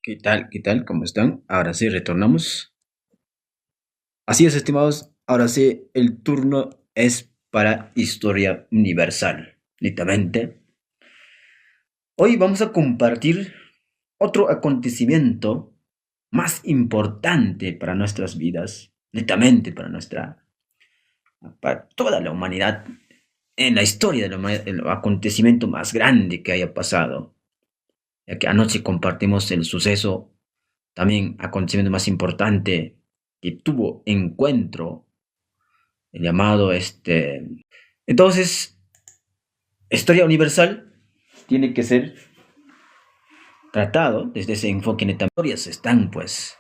¿Qué tal? ¿Qué tal? ¿Cómo están? Ahora sí, retornamos. Así es, estimados. Ahora sí, el turno es para Historia Universal. Netamente. Hoy vamos a compartir otro acontecimiento más importante para nuestras vidas. Netamente para toda la humanidad. En la historia de la humanidad, el acontecimiento más grande que haya pasado. Ya que anoche compartimos el suceso, también acontecimiento más importante que tuvo encuentro, el llamado Entonces, historia universal tiene que ser tratado desde ese enfoque netamente. Están, pues,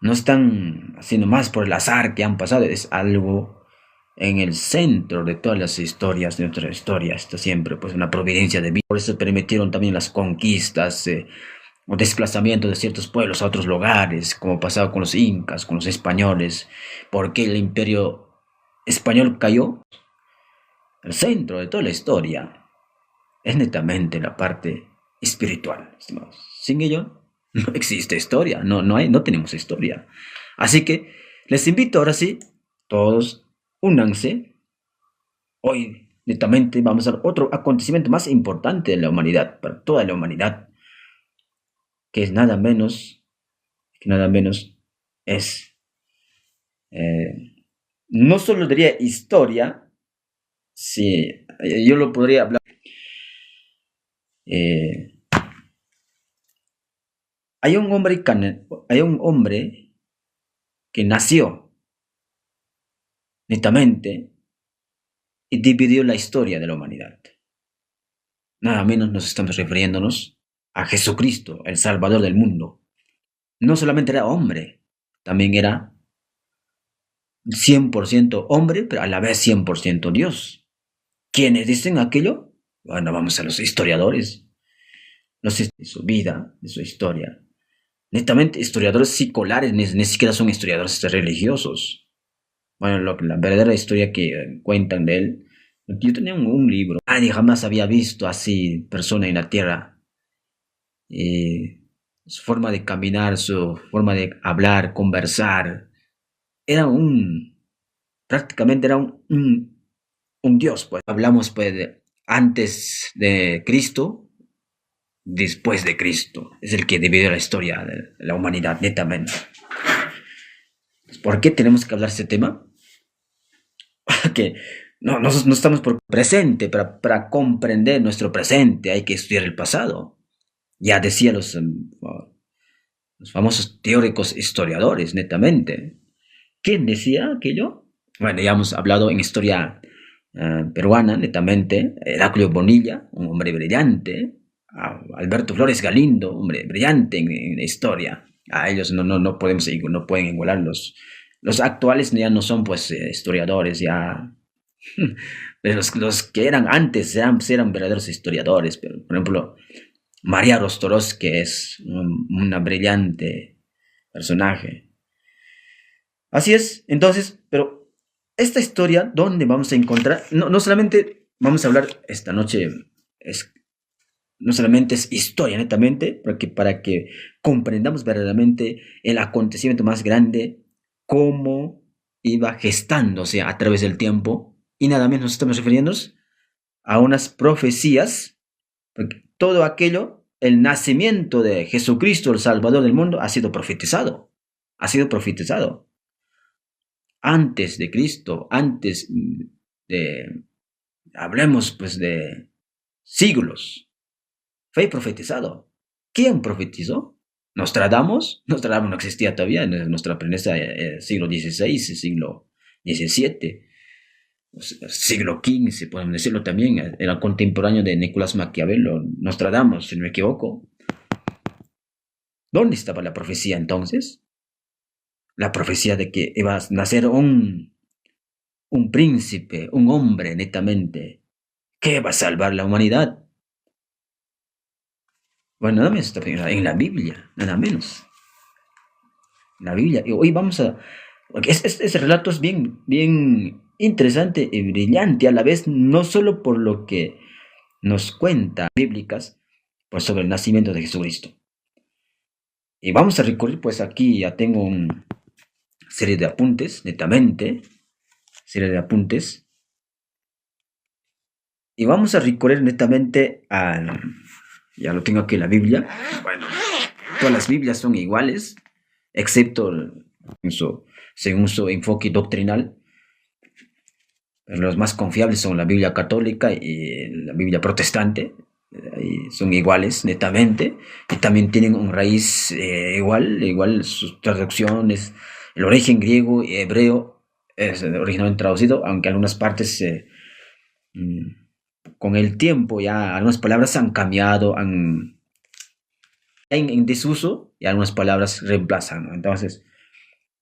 no están haciendo más por el azar que han pasado, es algo en el centro de todas las historias, de nuestra historia, está siempre, pues, una providencia de vida. Por eso permitieron también las conquistas, o desplazamiento de ciertos pueblos a otros lugares, como pasaba con los incas, con los españoles. ¿Por qué el imperio español cayó? El centro de toda la historia es netamente la parte espiritual, estimados. Sin ello no existe historia, no tenemos historia. Así que les invito ahora sí, todos únanse. Hoy netamente vamos a ver otro acontecimiento más importante de la humanidad, para toda la humanidad, que es nada menos es, no solo diría historia, si yo lo podría hablar. eh, hay un hombre que nació netamente y dividió la historia de la humanidad. Nada menos nos estamos refiriéndonos a Jesucristo, el Salvador del mundo. No solamente era hombre, también era 100% hombre, pero a la vez 100% Dios. ¿Quiénes dicen aquello? Bueno, vamos a los historiadores, no sé, de su vida, de su historia. Netamente, historiadores seculares, ni siquiera son historiadores religiosos. Bueno, la verdadera historia que cuentan de él. Yo tenía un libro. Nadie jamás había visto así persona en la tierra. Su forma de caminar, su forma de hablar, conversar. Era prácticamente era un dios, pues. Hablamos, pues, antes de Cristo, después de Cristo. Es el que dividió la historia de la humanidad, netamente. ¿Por qué tenemos que hablar de este tema? Que no estamos por presente, para comprender nuestro presente hay que estudiar el pasado. Ya decía los famosos teóricos historiadores, netamente. ¿Quién decía aquello? Bueno, ya hemos hablado en historia peruana, netamente. Heraclio Bonilla, un hombre brillante. Alberto Flores Galindo, hombre brillante en la historia. A ellos no pueden igualar los actuales, ya no son, pues, historiadores, ya. Pero los que eran antes eran verdaderos historiadores. Pero, por ejemplo, María Rostoros, que es una brillante personaje. Así es, entonces, pero esta historia, ¿dónde vamos a encontrar? No solamente vamos a hablar esta noche, es, no solamente es historia, netamente, para que comprendamos verdaderamente el acontecimiento más grande, cómo iba gestándose a través del tiempo, y nada menos nos estamos refiriendo a unas profecías, porque todo aquello, el nacimiento de Jesucristo, el Salvador del mundo, ha sido profetizado antes de Cristo, antes de, hablemos, pues, de siglos, fue profetizado. ¿Quién profetizó? ¿Nostradamus? Nostradamus no existía todavía, nuestra prensa siglo XVI, siglo XVII, siglo XV, podemos decirlo también, era contemporáneo de Nicolás Maquiavelo, Nostradamus, si no me equivoco. ¿Dónde estaba la profecía entonces? La profecía de que iba a nacer un príncipe, un hombre netamente, que va a salvar la humanidad. Bueno, nada menos está en la Biblia, nada menos. En la Biblia. Y hoy vamos a... Porque este relato es bien interesante y brillante a la vez, no solo por lo que nos cuenta bíblicas, pues sobre el nacimiento de Jesucristo. Y vamos a recurrir, pues aquí ya tengo una serie de apuntes, netamente, serie de apuntes. Y vamos a recurrir netamente a, ya lo tengo aquí en la Biblia. Bueno, todas las Biblias son iguales, excepto según su enfoque doctrinal. Los más confiables son la Biblia católica y la Biblia protestante. Son iguales, netamente. Y también tienen un raíz igual sus traducciones. El origen griego y hebreo es originalmente traducido, aunque algunas partes con el tiempo ya algunas palabras han cambiado, en desuso y algunas palabras reemplazan, ¿no? Entonces,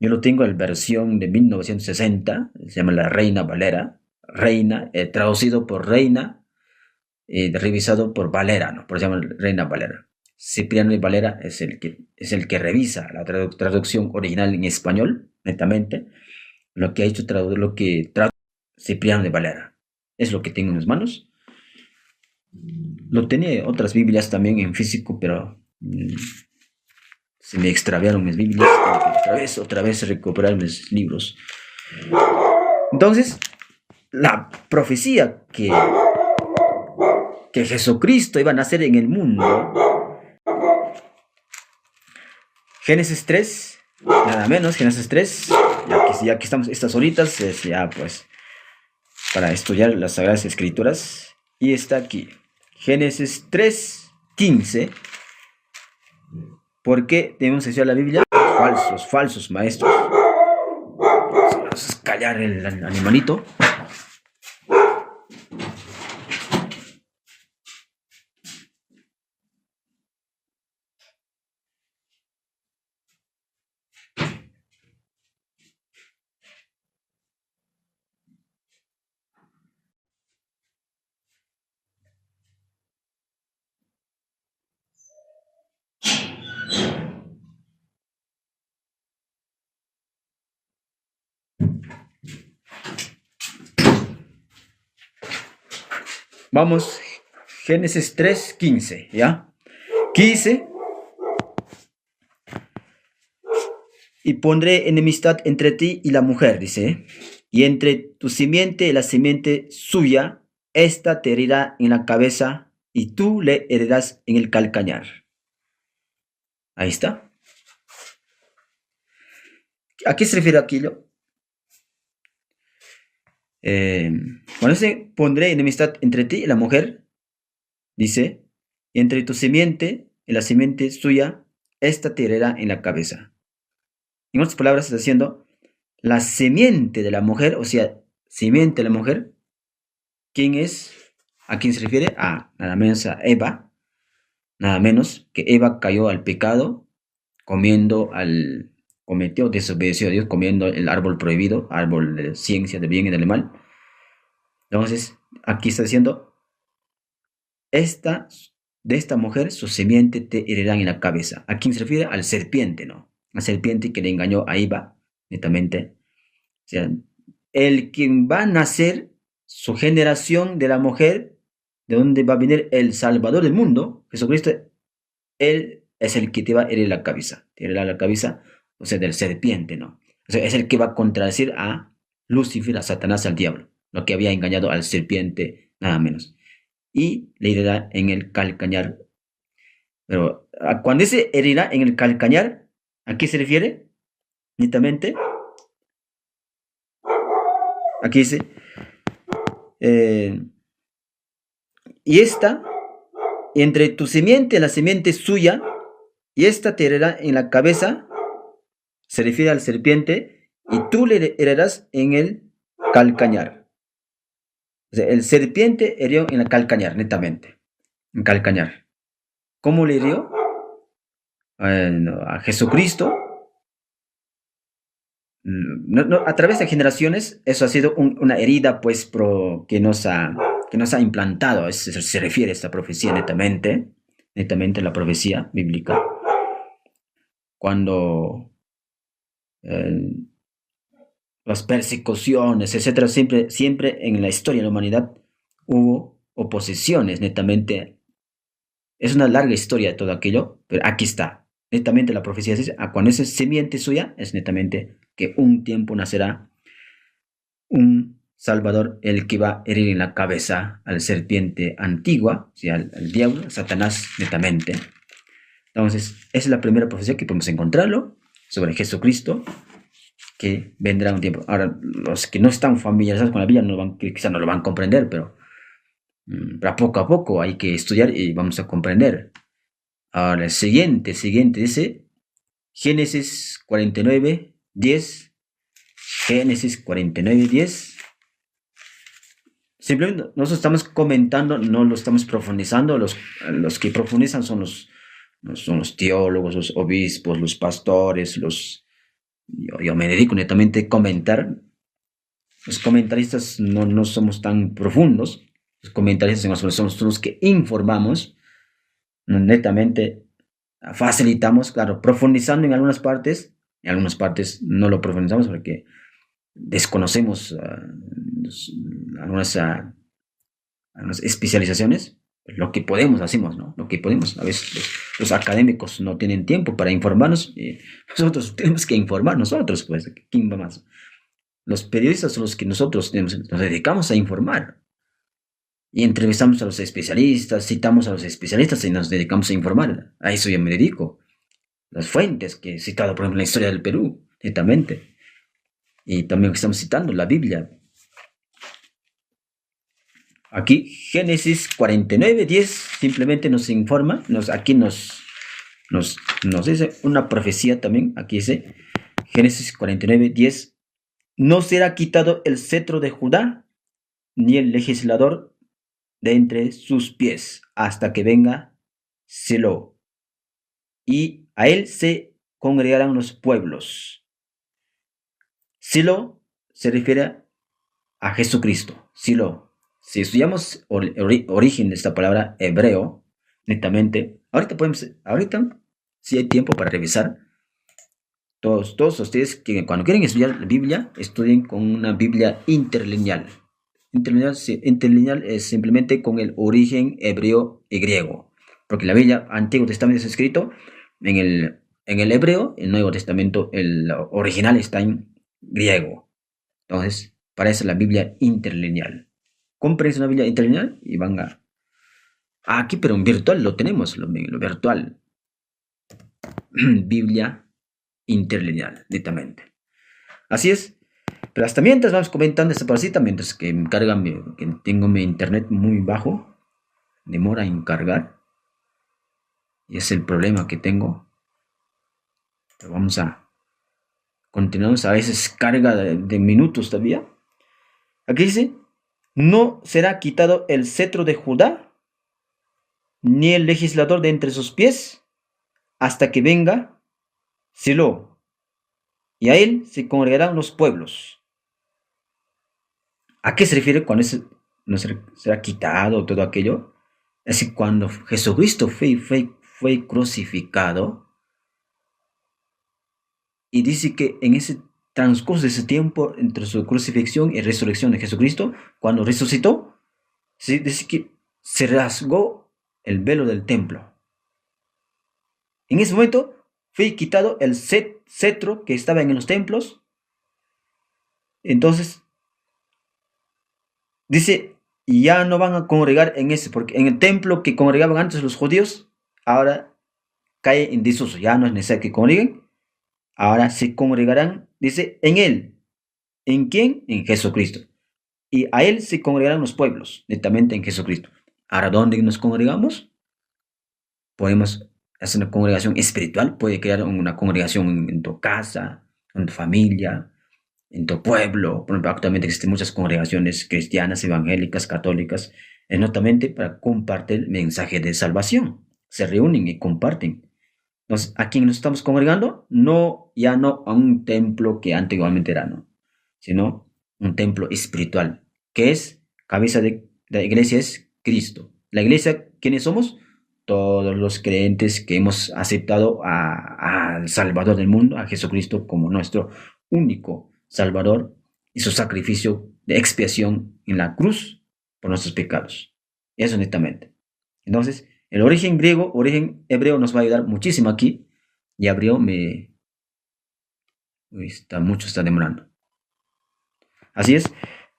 yo lo tengo en versión de 1960, se llama la Reina Valera, Reina, traducido por Reina, revisado por Valera, ¿no? Por eso se llama Reina Valera. Cipriano de Valera es el que revisa la traducción original en español, netamente, lo que ha hecho lo que traduce Cipriano de Valera. Es lo que tengo en mis manos. Lo tenía otras Biblias también en físico, pero se me extraviaron mis Biblias. Tengo que otra vez recuperar mis libros. Entonces, la profecía que Jesucristo iba a nacer en el mundo, Génesis 3, nada menos, Génesis 3, ya que estamos estas horitas, es ya pues para estudiar las Sagradas Escrituras, y está aquí, Génesis 3, 15. ¿Por qué debemos estudiar la Biblia? Falsos maestros. Vamos a callar el animalito. Vamos, Génesis 3, 15, ¿ya? 15. Y pondré enemistad entre ti y la mujer, dice, y entre tu simiente y la simiente suya, esta te herirá en la cabeza y tú le herirás en el calcañar. Ahí está. ¿A qué se refiere aquello? Cuando dice, pondré enemistad entre ti y la mujer, dice, y entre tu simiente y la simiente suya, esta te herirá en la cabeza. En otras palabras, está diciendo, la simiente de la mujer, o sea, simiente de la mujer, ¿quién es? ¿A quién se refiere? A nada menos a Eva, nada menos que Eva cayó al pecado, desobedeció a Dios, comiendo el árbol prohibido, árbol de ciencia del bien y del mal. Entonces, aquí está diciendo, de esta mujer, su simiente te herirán en la cabeza. ¿A quién se refiere? Al serpiente, ¿no? La serpiente que le engañó a Eva, netamente. O sea, el quien va a nacer, su generación de la mujer, de donde va a venir el Salvador del mundo, Jesucristo, él es el que te va a herir la cabeza. Te herirá la cabeza, o sea, del serpiente, ¿no? O sea, es el que va a contradecir a Lucifer, a Satanás, al diablo, lo que había engañado al serpiente, nada menos. Y le herirá en el calcañar. Pero cuando dice herirá en el calcañar, ¿a qué se refiere? Netamente, aquí dice, y esta, entre tu simiente y la simiente suya, y esta te herirá en la cabeza, se refiere al serpiente, y tú le herirás en el calcañar. O sea, el serpiente hirió en el calcañar, netamente, en calcañar. ¿Cómo le hirió? A Jesucristo. A través de generaciones, eso ha sido una herida, pues, que nos ha implantado. Se refiere a esta profecía netamente la profecía bíblica. Cuando las persecuciones, etcétera, siempre en la historia de la humanidad hubo oposiciones, netamente. Es una larga historia de todo aquello, pero aquí está. netamente la profecía dice, cuando esa semiente suya, es netamente que un tiempo nacerá un Salvador, el que va a herir en la cabeza a la serpiente antigua, o sea, al diablo, Satanás, netamente. Entonces, esa es la primera profecía que podemos encontrarlo sobre Jesucristo, que vendrá un tiempo. Ahora, los que no están familiarizados con la Biblia quizás no lo van a comprender, pero poco a poco hay que estudiar y vamos a comprender. Ahora, el siguiente dice Génesis 49, 10. Génesis 49, 10. Simplemente nosotros estamos comentando, no lo estamos profundizando. Los que profundizan son los teólogos, los obispos, los pastores, yo me dedico netamente a comentar. Los comentaristas no somos tan profundos. Los comentaristas somos los que informamos, netamente facilitamos, claro, profundizando en algunas partes no lo profundizamos porque desconocemos algunas especializaciones. Lo que podemos hacemos, ¿no? Lo que podemos. A veces los académicos no tienen tiempo para informarnos y nosotros tenemos que informar nosotros, pues, ¿quién va más? Los periodistas son los que nosotros nos dedicamos a informar. Y entrevistamos a los especialistas, citamos a los especialistas y nos dedicamos a informar. A eso yo me dedico. Las fuentes que he citado, por ejemplo, en la historia del Perú, netamente. Y también estamos citando la Biblia. Aquí Génesis 49, 10 simplemente nos informa, aquí nos dice una profecía también, aquí dice Génesis 49, 10, no será quitado el cetro de Judá, ni el legislador de entre sus pies, hasta que venga Silo, y a él se congregarán los pueblos. Silo se refiere a Jesucristo, Silo. Si estudiamos origen de esta palabra hebreo, netamente, ahorita, si hay tiempo para revisar, todos ustedes que cuando quieren estudiar la Biblia, estudien con una Biblia interlineal. Interlineal es simplemente con el origen hebreo y griego, porque la Biblia, Antiguo Testamento, es escrito en el hebreo, el Nuevo Testamento, el original está en griego. Entonces, para eso la Biblia interlineal. Compren una Biblia interlineal y van aquí, pero en virtual lo tenemos, lo virtual. Biblia interlineal, netamente. Así es. Pero hasta mientras vamos comentando esta parcita, mientras que que tengo mi internet muy bajo, demora en cargar. Y es el problema que tengo. Pero vamos a continuamos, a veces carga de minutos todavía. Aquí dice, no será quitado el cetro de Judá, ni el legislador de entre sus pies, hasta que venga Silo, y a él se congregarán los pueblos. ¿A qué se refiere cuando no será quitado todo aquello? Es que cuando Jesucristo fue crucificado, y dice que en ese transcurso de ese tiempo, entre su crucifixión y resurrección de Jesucristo, cuando resucitó, dice que se rasgó el velo del templo. En ese momento fue quitado el cetro que estaba en los templos. Entonces, dice, ya no van a congregar en ese, porque en el templo que congregaban antes los judíos, ahora cae en desuso, ya no es necesario que congreguen, ahora se congregarán, dice, en él. ¿En quién? En Jesucristo. Y a él se congregarán los pueblos, netamente en Jesucristo. Ahora, ¿dónde nos congregamos? Podemos hacer una congregación espiritual, puede crear una congregación en tu casa, en tu familia, en tu pueblo. Por ejemplo, actualmente existen muchas congregaciones cristianas, evangélicas, católicas, netamente para compartir el mensaje de salvación. Se reúnen y comparten. Entonces, ¿a quién nos estamos congregando? Ya no a un templo que antiguamente era, ¿no? Sino un templo espiritual, que es cabeza de la iglesia, es Cristo. La iglesia, ¿quiénes somos? Todos los creyentes que hemos aceptado al Salvador del mundo, a Jesucristo como nuestro único Salvador y su sacrificio de expiación en la cruz por nuestros pecados. Eso netamente. Entonces, el origen griego, origen hebreo nos va a ayudar muchísimo aquí Y abrió, Uy, mucho está demorando. Así es.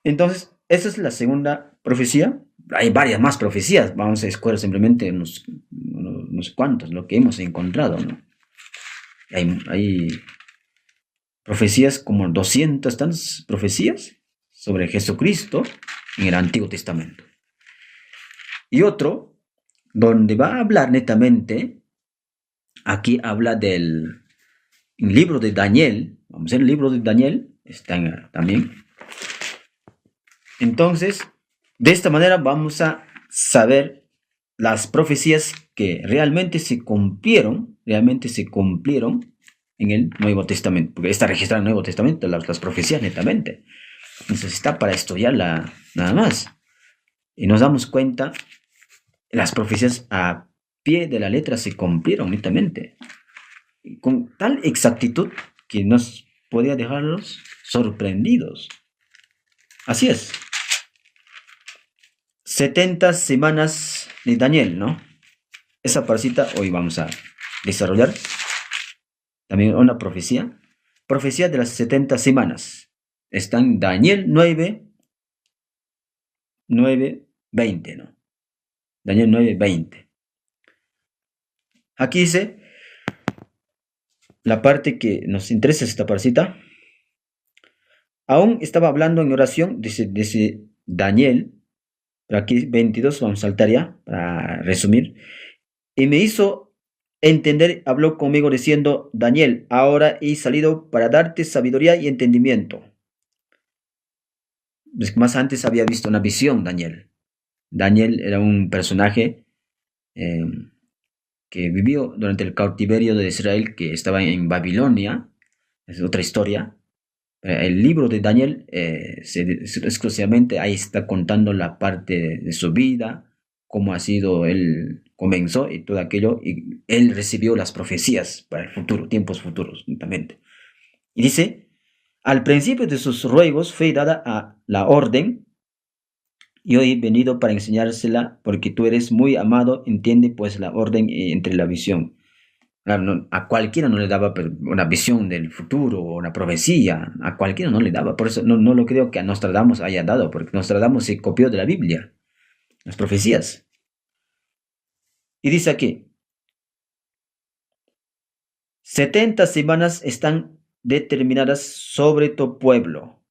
Entonces, esa es la segunda profecía. Hay varias más profecías. Vamos a escoger simplemente unos cuantos, lo que hemos encontrado, ¿no? Hay profecías como 200 tantas profecías sobre Jesucristo en el Antiguo Testamento. Y otro, donde va a hablar netamente, aquí habla del libro de Daniel. Vamos a ver el libro de Daniel, está también. Entonces, de esta manera vamos a saber las profecías que realmente se cumplieron en el Nuevo Testamento, porque está registrado en el Nuevo Testamento, las profecías netamente. Entonces está para estudiarla nada más. Y nos damos cuenta, las profecías a pie de la letra se cumplieron netamente. Y con tal exactitud que nos podía dejarlos sorprendidos. Así es. 70 semanas de Daniel, ¿no? Esa parcita hoy vamos a desarrollar. También una profecía. Profecía de las 70 semanas. Está en Daniel 9, 20, ¿no? Daniel 9, 20. Aquí dice la parte que nos interesa, esta parcita. Aún estaba hablando en oración, dice Daniel, pero aquí 22, vamos a saltar ya para resumir. Y me hizo entender, habló conmigo diciendo, Daniel, ahora he salido para darte sabiduría y entendimiento. Más antes había visto una visión, Daniel. Daniel era un personaje eh, que vivió durante el cautiverio de Israel, que estaba en Babilonia. Es otra historia. El libro de Daniel exclusivamente ahí está contando la parte de su vida, cómo ha sido, él comenzó y todo aquello, y él recibió las profecías para el futuro, tiempos futuros, netamente. Y dice, al principio de sus ruegos fue dada a la orden, y hoy he venido para enseñársela, porque tú eres muy amado, entiende pues la orden entre la visión. A cualquiera no le daba una visión del futuro o una profecía, a cualquiera no le daba. Por eso no lo creo que a Nostradamus haya dado, porque Nostradamus se copió de la Biblia, las profecías. Y dice aquí, 70 semanas están determinadas sobre tu pueblo.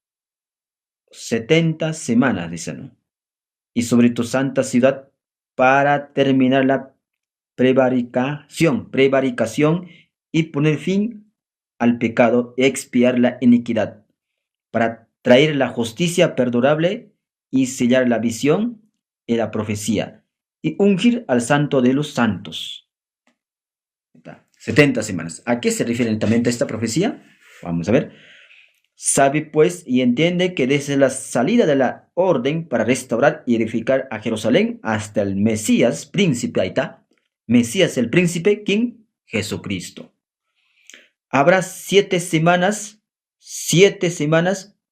70 semanas, dice, ¿no? Y sobre tu santa ciudad para terminar la prevaricación y poner fin al pecado, expiar la iniquidad, para traer la justicia perdurable y sellar la visión y la profecía, y ungir al santo de los santos. 70 semanas. ¿A qué se refiere también esta profecía? Vamos a ver. Sabe pues y entiende que desde la salida de la orden para restaurar y edificar a Jerusalén hasta el Mesías, príncipe, ahí está. Mesías el príncipe, ¿quién? Jesucristo. Habrá 7 semanas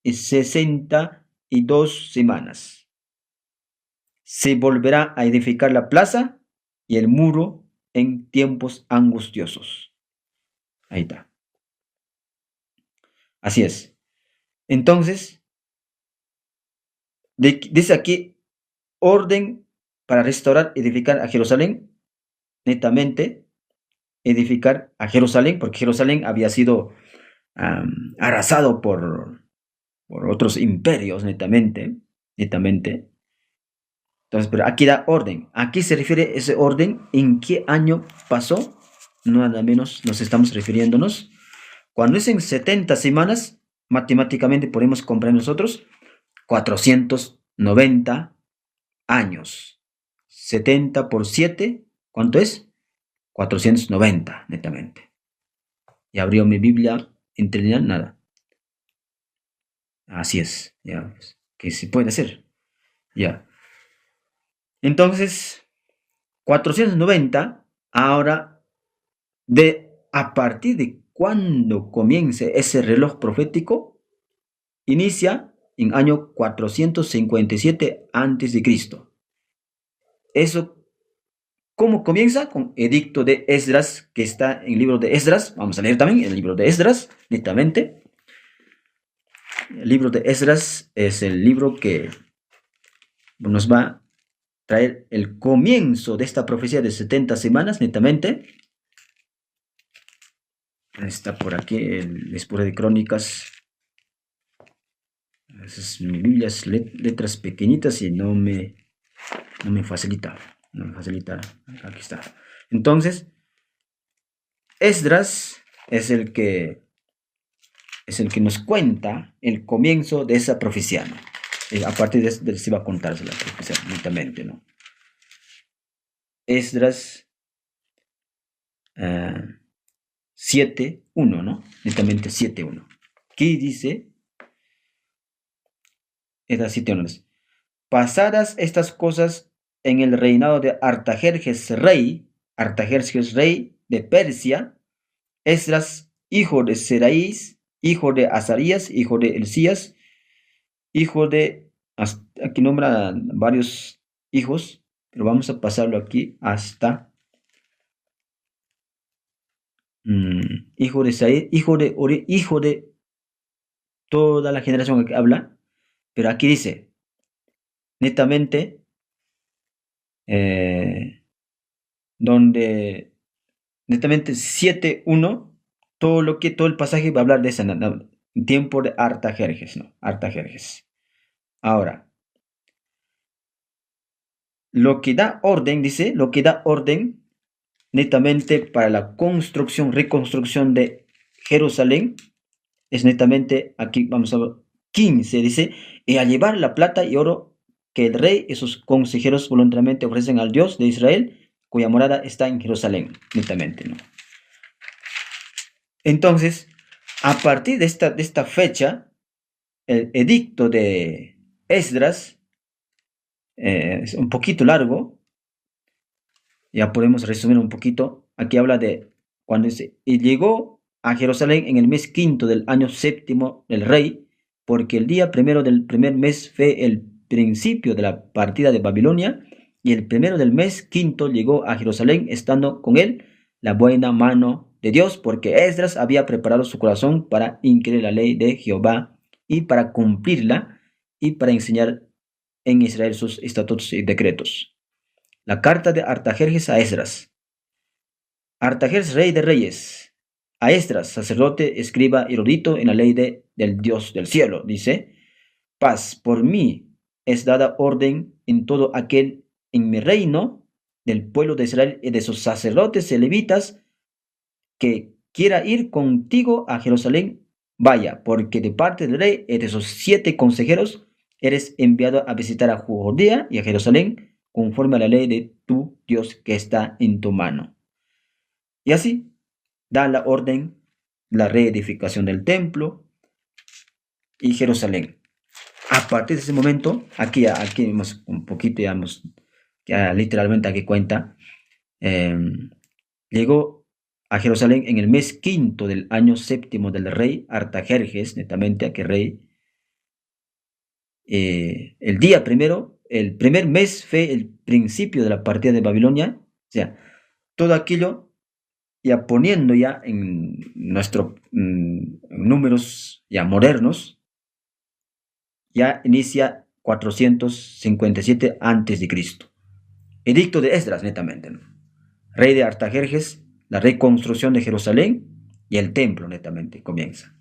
y 62 semanas. Se volverá a edificar la plaza y el muro en tiempos angustiosos. Ahí está. Así es. Entonces, dice aquí, orden para restaurar, edificar a Jerusalén, netamente, edificar a Jerusalén, porque Jerusalén había sido arrasado por otros imperios, netamente. Entonces, pero aquí da orden. ¿A qué se refiere ese orden? ¿En qué año pasó? Nada menos nos estamos refiriéndonos. Cuando es en 70 semanas, matemáticamente podemos comprender nosotros 490 años. 70 por 7, ¿cuánto es? 490, netamente. Y abrió mi Biblia en Trinidad, nada. Así es, ya, que se puede hacer. Ya. Entonces, 490, ahora, a partir de cuando comience ese reloj profético, inicia en año 457 a.C. Eso ¿Cómo comienza? Con edicto de Esdras, que está en el libro de Esdras. Vamos a leer también el libro de Esdras, netamente. El libro de Esdras es el libro que nos va a traer el comienzo de esta profecía de 70 semanas, netamente. Está por aquí el Espura de Crónicas. Mi Biblia es letras pequeñitas y no me facilita. No me facilita. Aquí está. Entonces, Esdras es el que nos cuenta el comienzo de esa profecía, ¿no? A partir de eso se va a contarse la profecía, netamente, ¿no? Esdras 7:1, ¿no? Netamente 7:1. Aquí dice, Esdras 7:1. Pasadas estas cosas en el reinado de Artajerjes rey de Persia, Esdras, hijo de Seraías, hijo de Azarías, hijo de Elías, hijo de, aquí nombra varios hijos, pero vamos a pasarlo aquí hasta hijo de Said, hijo de Ori, hijo de toda la generación que habla, pero aquí dice netamente donde netamente 7:1, todo el pasaje va a hablar de ese tiempo de Artajerjes, ¿no? Artajerjes. Ahora, lo que da orden, dice, lo que da orden netamente para la reconstrucción de Jerusalén, es netamente, aquí vamos a ver, 15, dice, y a llevar la plata y oro que el rey y sus consejeros voluntariamente ofrecen al Dios de Israel, cuya morada está en Jerusalén, netamente, ¿no? Entonces, a partir de esta fecha, el edicto de Esdras es un poquito largo, ya podemos resumir un poquito. Aquí habla de cuando dice, y llegó a Jerusalén en el mes quinto del año séptimo del rey, porque el día primero del primer mes fue el principio de la partida de Babilonia, y el primero del mes quinto llegó a Jerusalén, estando con él la buena mano de Dios, porque Esdras había preparado su corazón para inquirir la ley de Jehová y para cumplirla y para enseñar en Israel sus estatutos y decretos. La carta de Artajerjes a Esdras. Artajerjes, rey de reyes, a Esdras, sacerdote, escriba erudito en la ley del Dios del cielo, dice: paz, por mí es dada orden en todo aquel en mi reino, del pueblo de Israel y de sus sacerdotes y levitas, que quiera ir contigo a Jerusalén, vaya, porque de parte del rey y de sus 7 consejeros eres enviado a visitar a Judea y a Jerusalén, conforme a la ley de tu Dios que está en tu mano. Y así da la orden, la reedificación del templo y Jerusalén. A partir de ese momento, aquí vemos un poquito, ya literalmente aquí cuenta, llegó a Jerusalén en el mes quinto del año séptimo del rey Artajerjes, netamente aquí rey. El día primero, el primer mes fue el principio de la partida de Babilonia, o sea, todo aquello ya poniendo ya en nuestros números ya modernos, ya inicia 457 antes de Cristo. Edicto de Esdras, netamente, ¿no? Rey de Artajerjes, la reconstrucción de Jerusalén y el templo, netamente, comienza.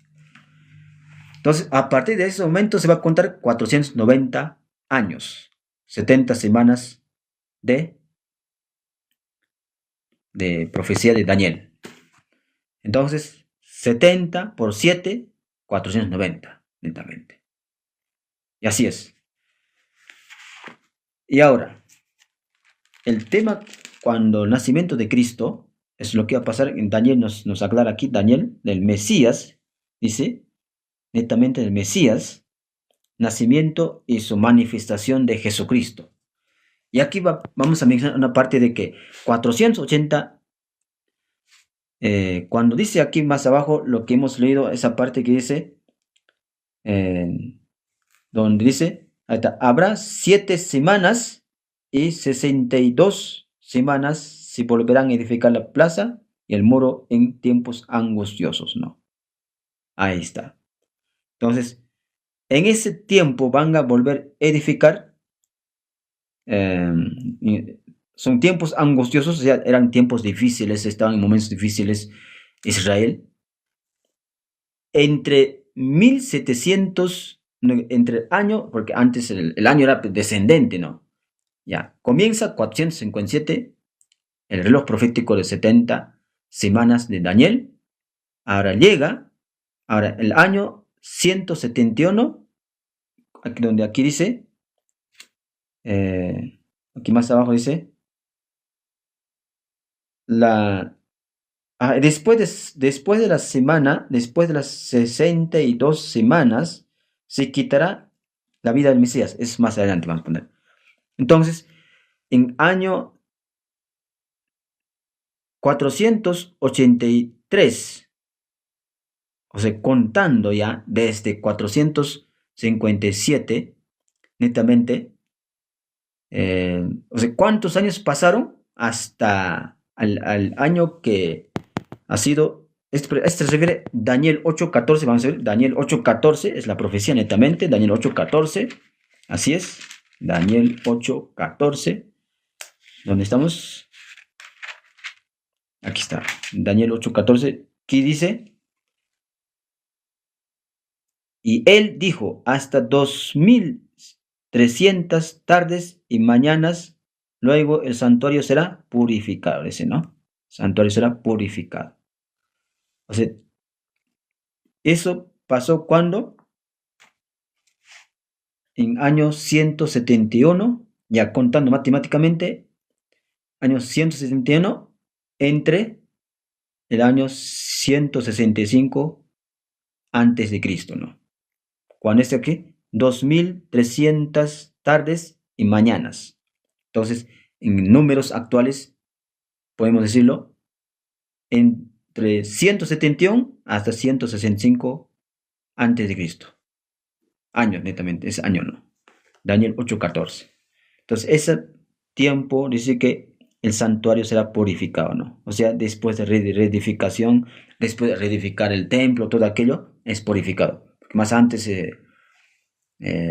Entonces, a partir de ese momento se va a contar 490 años, 70 semanas de profecía de Daniel. Entonces, 70 por 7, 490, netamente. Y así es. Y ahora, el tema cuando el nacimiento de Cristo es lo que va a pasar. En Daniel nos aclara aquí, Daniel, del Mesías, dice, netamente del Mesías, nacimiento y su manifestación de Jesucristo. Y aquí vamos a mencionar una parte de que 480, cuando dice aquí más abajo lo que hemos leído, esa parte que dice, donde dice, habrá 7 semanas y 62 semanas se volverán a edificar la plaza y el muro en tiempos angustiosos, ¿no? Ahí está. Entonces, en ese tiempo van a volver a edificar. Son tiempos angustiosos, o sea, eran tiempos difíciles, estaban en momentos difíciles Israel. Entre 1700, entre el año, porque antes el año era descendente, ¿no? Ya, comienza 457, el reloj profético de 70 semanas de Daniel. Ahora el año 171, aquí dice, aquí más abajo dice, después de la semana, después de las 62 semanas, se quitará la vida del Mesías. Es más adelante, vamos a poner. Entonces, en año 483, o sea, contando ya desde 457, netamente, o sea, ¿cuántos años pasaron hasta al año que ha sido? Este se refiere a Daniel 8:14, vamos a ver, Daniel 8:14 es la profecía netamente, Daniel 8:14, así es, Daniel 8:14, ¿dónde estamos? Aquí está, Daniel 8:14, ¿qué dice? Y él dijo, hasta 2300 tardes y mañanas, luego el santuario será purificado, dice, ¿no? Santuario será purificado. O sea, eso pasó cuando en año 171, ya contando matemáticamente, año 171 entre el año 165 antes de Cristo, ¿no? ¿Cuándo es aquí? 2300 tardes y mañanas. Entonces, en números actuales, podemos decirlo, entre 171 hasta 165 antes de Cristo. Años, netamente, es año, ¿no? Daniel 8:14. Entonces, ese tiempo dice que el santuario será purificado, ¿no? O sea, después de reedificación, después de reedificar el templo, todo aquello es purificado. Porque más antes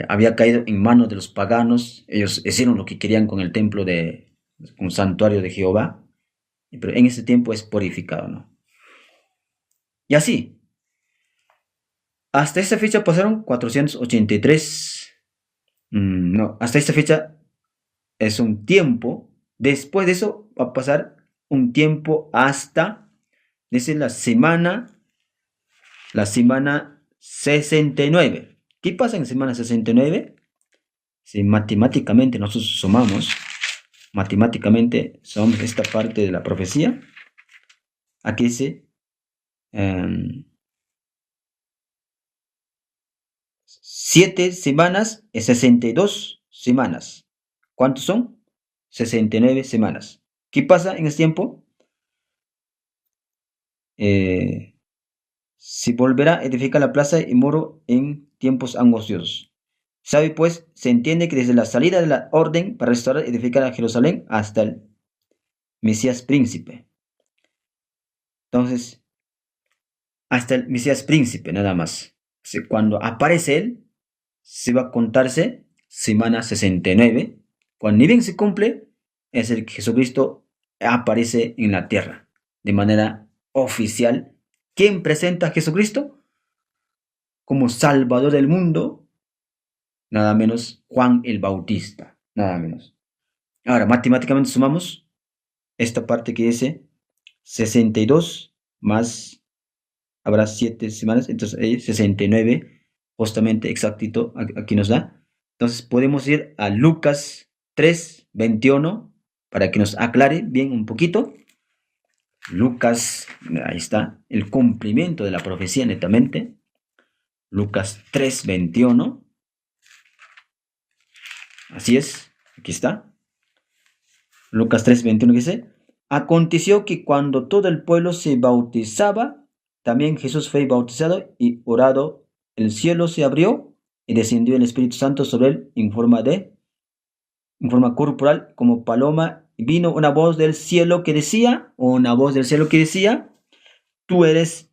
había caído en manos de los paganos, ellos hicieron lo que querían con el templo de un santuario de Jehová, pero en ese tiempo es purificado, ¿no? Y así, hasta esta fecha pasaron 483, no, hasta esta fecha es un tiempo, después de eso va a pasar un tiempo hasta, dice la semana 69. ¿Qué pasa en la semana 69? Si matemáticamente nosotros sumamos esta parte de la profecía, aquí dice 7 semanas y 62 semanas. ¿Cuántos son? 69 semanas. ¿Qué pasa en ese tiempo? Se volverá a edificar la plaza y muro en tiempos angustiosos. Sabe pues, se entiende que desde la salida de la orden para restaurar y edificar a Jerusalén hasta el Mesías príncipe. Entonces, hasta el Mesías príncipe nada más. Cuando aparece él, se va a contarse semana 69. Cuando ni bien se cumple, es el que Jesucristo aparece en la tierra de manera oficial. ¿Quién presenta a Jesucristo como Salvador del mundo? Nada menos Juan el Bautista, nada menos. Ahora, matemáticamente sumamos esta parte que dice 62 más, habrá 7 semanas, entonces ahí 69, justamente exactito, aquí nos da. Entonces podemos ir a Lucas 3:21 para que nos aclare bien un poquito. Lucas, ahí está, el cumplimiento de la profecía netamente. Lucas 3:21. Así es, aquí está. Lucas 3:21 dice, aconteció que cuando todo el pueblo se bautizaba, también Jesús fue bautizado y orado, el cielo se abrió y descendió el Espíritu Santo sobre él en forma corporal como paloma, vino una voz del cielo que decía, tú eres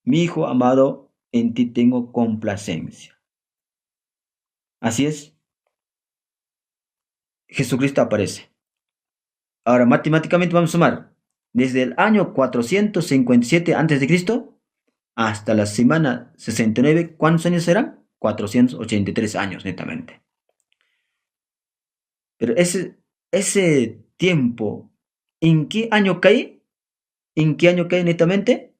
mi hijo amado, en ti tengo complacencia. Así es, Jesucristo aparece. Ahora, matemáticamente vamos a sumar. Desde el año 457 a.C. hasta la semana 69, ¿cuántos años serán? 483 años, netamente. Pero ese tiempo, ¿en qué año cae? ¿En qué año cae netamente?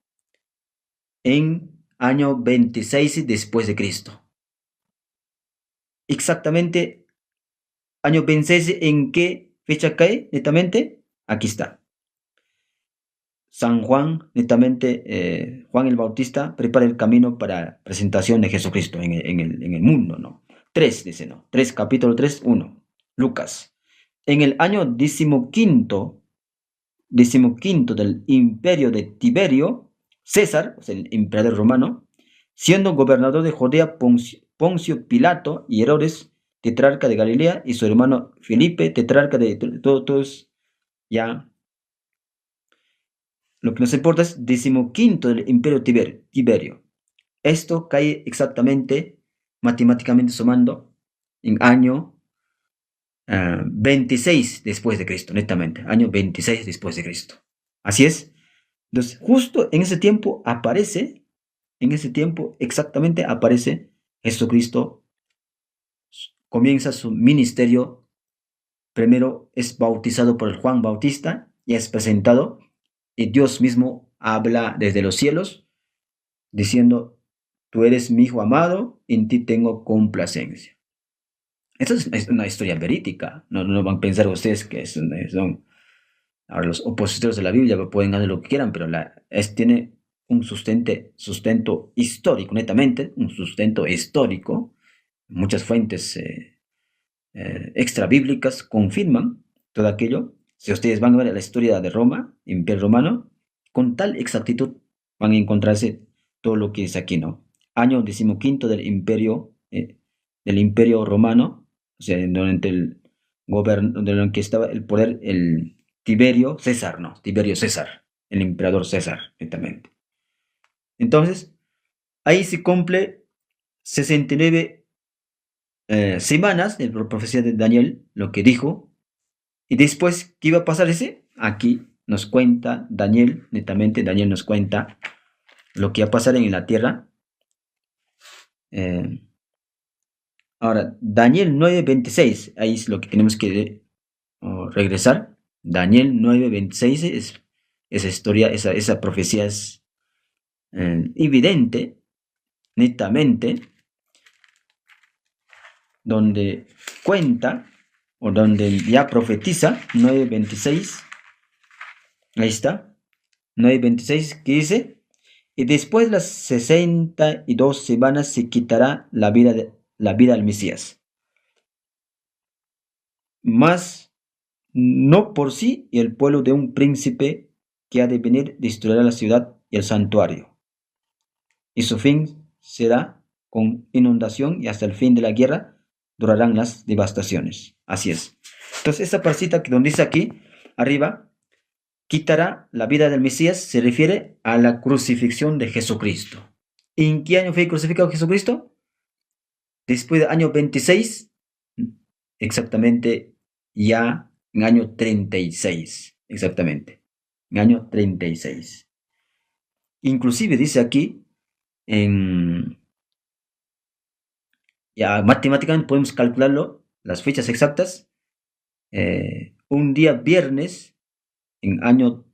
En año 26 después de Cristo. Exactamente, año 26, ¿en qué fecha cae netamente? Aquí está. San Juan, netamente, Juan el Bautista prepara el camino para la presentación de Jesucristo en el mundo, ¿no? 3, dice, ¿no? 3, capítulo 3, 1. Lucas. En el año decimoquinto del imperio de Tiberio, César, o sea, el emperador romano, siendo gobernador de Judea Poncio Pilato y Herodes, tetrarca de Galilea, y su hermano Felipe, tetrarca de todos, ya. Lo que nos importa es decimoquinto del imperio Tiberio. Esto cae exactamente, matemáticamente sumando, en año 26 después de Cristo, netamente, año 26 después de Cristo. Así es. Entonces, justo en ese tiempo exactamente aparece Jesucristo, comienza su ministerio, primero es bautizado por el Juan Bautista y es presentado, y Dios mismo habla desde los cielos, diciendo, tú eres mi hijo amado, en ti tengo complacencia. Esta es una historia verídica, no van a pensar ustedes que son ahora los opositores de la Biblia pueden hacer lo que quieran, pero tiene un sustento histórico, netamente, un sustento histórico. Muchas fuentes extra bíblicas confirman todo aquello. Si ustedes van a ver la historia de Roma, Imperio Romano, con tal exactitud van a encontrarse todo lo que es aquí, ¿no? Año decimoquinto del Imperio Romano, o sea, durante el gobierno, donde que estaba el poder, el Tiberio César, ¿no? Tiberio César, el emperador César, netamente. Entonces, ahí se cumple 69 semanas de la profecía de Daniel, lo que dijo. Y después, ¿qué iba a pasar ese? Aquí nos cuenta Daniel, netamente, Daniel nos cuenta lo que va a pasar en la tierra. Ahora, Daniel 9:26, ahí es lo que tenemos que regresar. Daniel 9:26 es esa historia, esa profecía es evidente, netamente, donde cuenta, o donde ya profetiza, 9:26, ahí está, 9:26, que dice, y después de las 62 semanas se quitará la vida al Mesías, mas no por sí, y el pueblo de un príncipe que ha de venir destruirá la ciudad y el santuario, y su fin será con inundación, y hasta el fin de la guerra durarán las devastaciones. Así es. Entonces, esta partita que donde dice aquí, arriba, quitará la vida del Mesías, se refiere a la crucifixión de Jesucristo. ¿En qué año fue crucificado Jesucristo? Después del año 26, exactamente, ya en año 36, exactamente, en año 36. Inclusive dice aquí, ya matemáticamente podemos calcularlo, las fechas exactas, un día viernes, en año,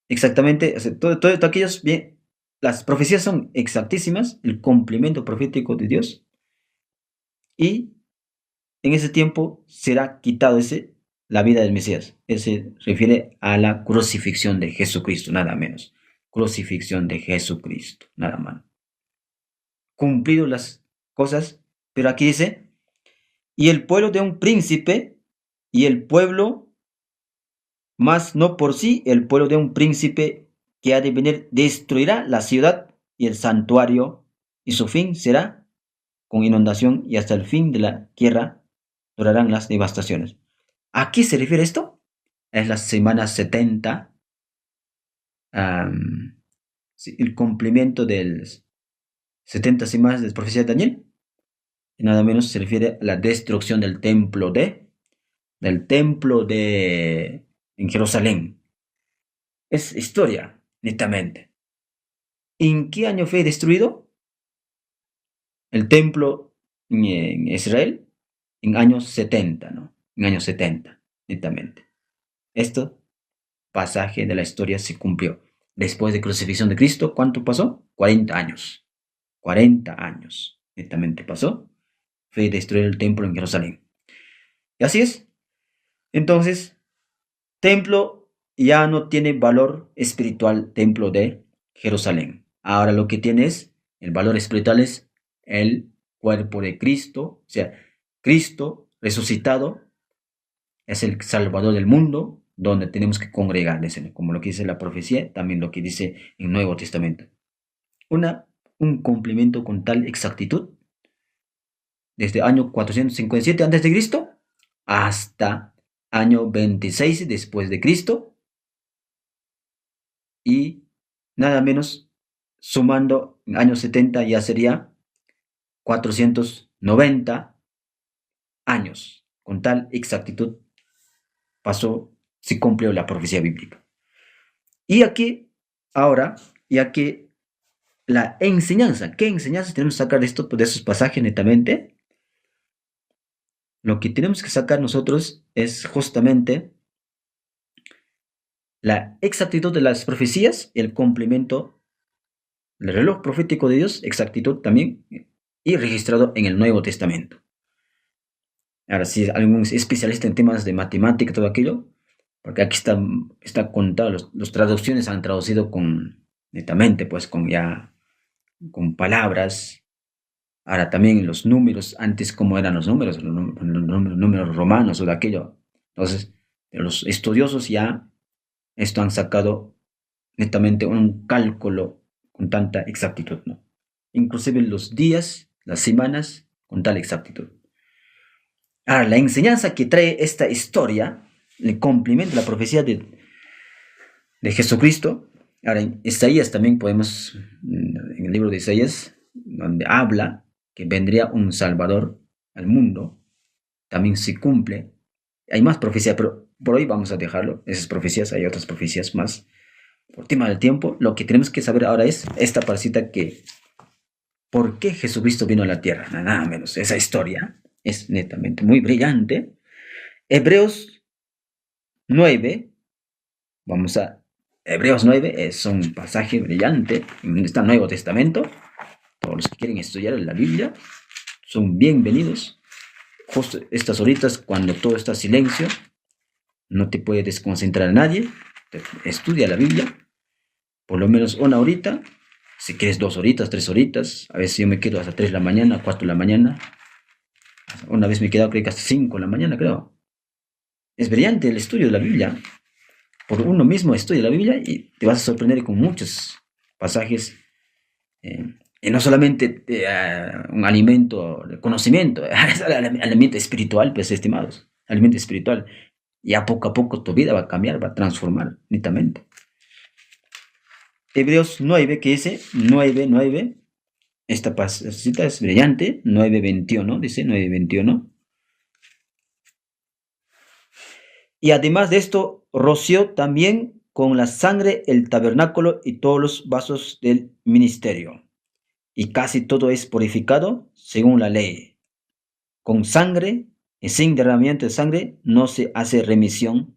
exactamente, o sea, todo aquellos, bien, las profecías son exactísimas, el cumplimiento profético de Dios, y en ese tiempo será quitado la vida del Mesías. Ese refiere a la crucifixión de Jesucristo, nada menos. Crucifixión de Jesucristo, nada más. Cumplido las cosas, pero aquí dice, y el pueblo de un príncipe, y el pueblo, más no por sí, el pueblo de un príncipe que ha de venir destruirá la ciudad y el santuario, y su fin será con inundación, y hasta el fin de la tierra durarán las devastaciones. ¿A qué se refiere esto? Es la semana 70, sí, el cumplimiento del 70 semanas de la profecía de Daniel. Y nada menos se refiere a la destrucción del templo de en Jerusalén. Es historia, netamente. ¿En qué año fue destruido el templo en Israel? En años 70, ¿no? En años 70, netamente. Esto pasaje de la historia se cumplió. Después de crucifixión de Cristo, ¿cuánto pasó? 40 años. 40 años, netamente pasó. Fue destruir el templo en Jerusalén. Y así es. Entonces, templo ya no tiene valor espiritual, templo de Jerusalén. Ahora lo que tiene es, el valor espiritual es el cuerpo de Cristo, o sea, Cristo resucitado es el Salvador del mundo, donde tenemos que congregarles, como lo que dice la profecía, también lo que dice en el Nuevo Testamento. Un cumplimiento con tal exactitud, desde el año 457 a.C. hasta año 26 después de Cristo, y nada menos, sumando en año 70 ya sería 490 años. Con tal exactitud pasó, se cumplió la profecía bíblica. Y aquí, ahora, ya que la enseñanza, ¿qué enseñanza tenemos que sacar de esto, de esos pasajes netamente? Lo que tenemos que sacar nosotros es justamente la exactitud de las profecías y el cumplimiento del reloj profético de Dios, exactitud también, y registrado en el Nuevo Testamento. Ahora, si algún especialista en temas de matemática, todo aquello, porque aquí está contado, los traducciones han traducido netamente, pues con palabras. Ahora también los números, antes cómo eran los números romanos o de aquello. Entonces, los estudiosos ya esto han sacado netamente un cálculo con tanta exactitud, ¿no? Inclusive los días, las semanas, con tal exactitud. Ahora, la enseñanza que trae esta historia le complementa la profecía de Jesucristo. Ahora, en Isaías también podemos, en el libro de Isaías, donde habla que vendría un Salvador al mundo, también se cumple. Hay más profecías, pero por hoy vamos a dejarlo. Esas profecías, hay otras profecías más. Por tema del tiempo, lo que tenemos que saber ahora es esta parcita que, ¿por qué Jesucristo vino a la tierra? Nada menos, esa historia es netamente muy brillante. Hebreos 9, vamos a Hebreos 9, es un pasaje brillante, está el Nuevo Testamento. Todos los que quieren estudiar la Biblia son bienvenidos. Justo estas horitas, cuando todo está en silencio, no te puede desconcentrar a nadie, estudia la Biblia, por lo menos una horita, si quieres 2 horitas, 3 horitas, a veces yo me quedo hasta 3 de la mañana, 4 de la mañana, una vez me he quedado creo que hasta 5 de la mañana, creo. Es brillante el estudio de la Biblia, por uno mismo estudia la Biblia y te vas a sorprender con muchos pasajes, y no solamente un alimento de conocimiento, es alimento espiritual, pues estimados, alimento espiritual. Y a poco tu vida va a cambiar, va a transformar netamente. Hebreos 9, que dice 9, esta cita es brillante, 9:21, dice 9:21. Y además de esto, roció también con la sangre el tabernáculo y todos los vasos del ministerio. Y casi todo es purificado según la ley. Con sangre y sin derramamiento de sangre no se hace remisión.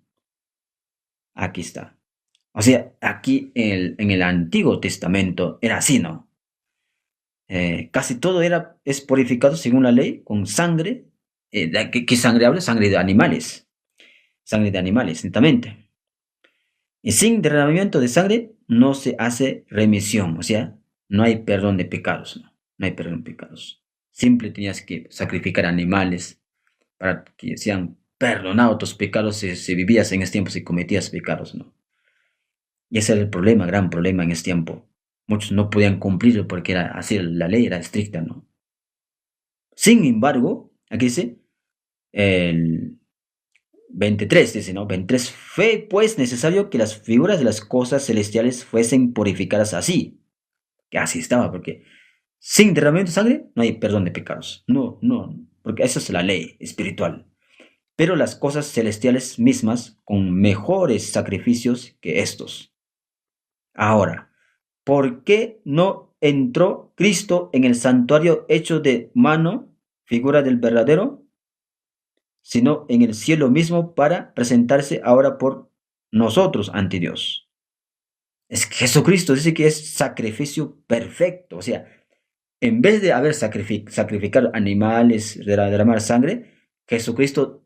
Aquí está. O sea, aquí en el Antiguo Testamento era así, ¿no? Casi todo es purificado según la ley, con sangre. ¿Qué sangre habla? Sangre de animales. Sangre de animales, netamente. Y sin derramamiento de sangre no se hace remisión. O sea, no hay perdón de pecados, ¿no? No hay perdón de pecados. Simple tenías que sacrificar animales para que sean perdonados tus pecados si vivías en ese tiempo, si cometías pecados, ¿no? Y ese era el problema, gran problema en ese tiempo. Muchos no podían cumplirlo porque era así, la ley era estricta, ¿no? Sin embargo, aquí dice, 23 dice, ¿no? 23, fue pues necesario que las figuras de las cosas celestiales fuesen purificadas así. Que así estaba, porque sin derramamiento de sangre no hay perdón de pecados. No, no, porque esa es la ley espiritual. Pero las cosas celestiales mismas con mejores sacrificios que estos. Ahora, ¿por qué no entró Cristo en el santuario hecho de mano, figura del verdadero, sino en el cielo mismo para presentarse ahora por nosotros ante Dios? Es que Jesucristo dice que es sacrificio perfecto, o sea, en vez de haber sacrificado animales, derramar sangre, Jesucristo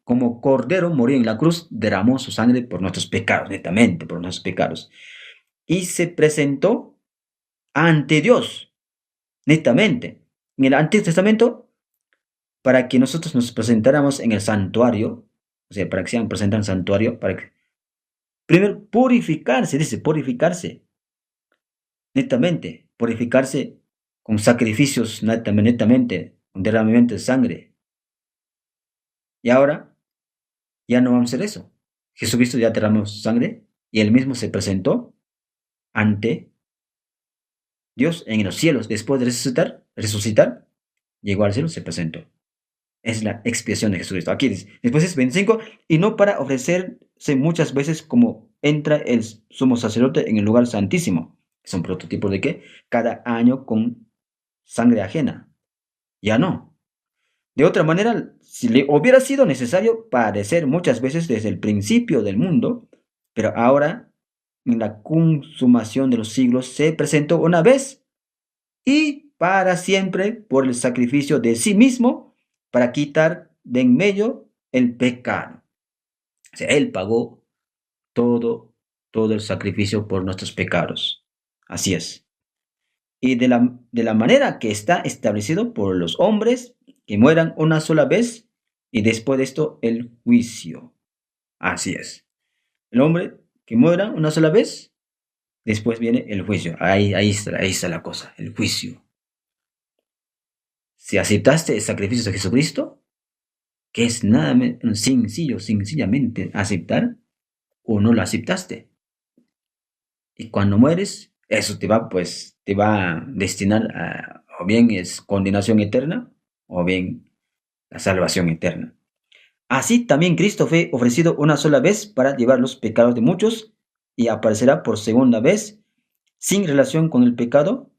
como cordero murió en la cruz, derramó su sangre por nuestros pecados, netamente por nuestros pecados. Y se presentó ante Dios, netamente. En el Antiguo Testamento, para que nosotros nos presentáramos en el santuario, o sea, para que sean presentados en el santuario, para que, primero, purificarse, dice, purificarse, netamente, purificarse con sacrificios, netamente, con derramamiento de sangre. Y ahora, ya no vamos a hacer eso. Jesucristo ya derramó su sangre y él mismo se presentó ante Dios en los cielos. Después de resucitar, llegó al cielo, se presentó. Es la expiación de Jesucristo. Aquí dice, después es 25, y no para ofrecerse muchas veces como entra el sumo sacerdote en el lugar santísimo. Son prototipos de qué? Cada año con sangre ajena. Ya no. De otra manera, si le hubiera sido necesario padecer muchas veces desde el principio del mundo, pero ahora, en la consumación de los siglos, se presentó una vez y para siempre por el sacrificio de sí mismo para quitar de en medio el pecado. O sea, Él pagó todo el sacrificio por nuestros pecados. Así es. Y de la manera que está establecido por los hombres que mueran una sola vez y después de esto el juicio. Así es. El hombre que muera una sola vez, después viene el juicio. Ahí está la cosa, el juicio. Si aceptaste el sacrificio de Jesucristo, que es nada sencillamente aceptar, o no lo aceptaste. Y cuando mueres, eso te va a destinar a, o bien es condenación eterna, o bien la salvación eterna. Así también Cristo fue ofrecido una sola vez para llevar los pecados de muchos y aparecerá por segunda vez sin relación con el pecado